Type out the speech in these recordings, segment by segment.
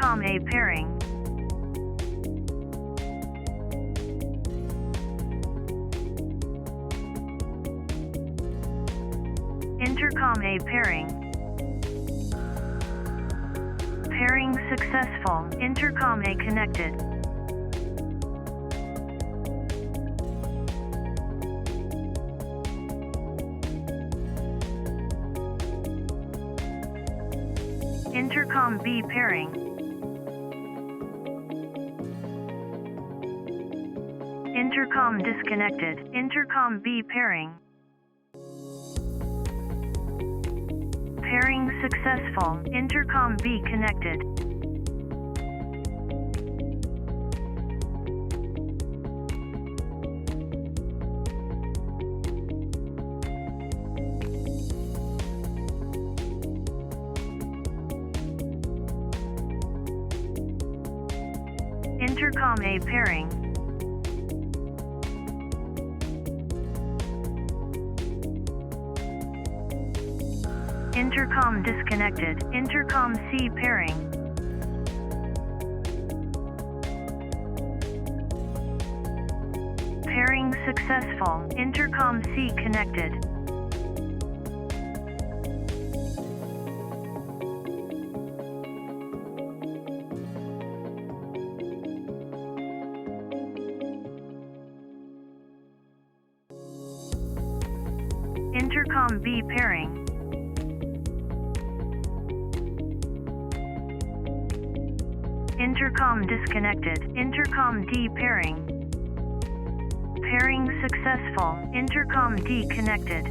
Intercom A pairing. Intercom A pairing. Pairing successful. Intercom A connected. Intercom B pairing. Intercom disconnected. Intercom B pairing. Pairing successful. Intercom B connected. Intercom A pairing. Intercom disconnected. Intercom C pairing. Pairing successful. Intercom C connected. Intercom B pairing. Intercom disconnected. Intercom D pairing. Pairing successful. Intercom D connected.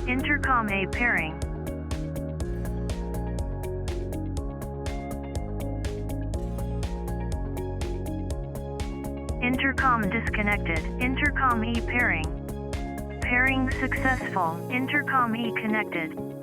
Intercom A pairing. Intercom disconnected. Intercom E pairing. Pairing successful. Intercom E connected.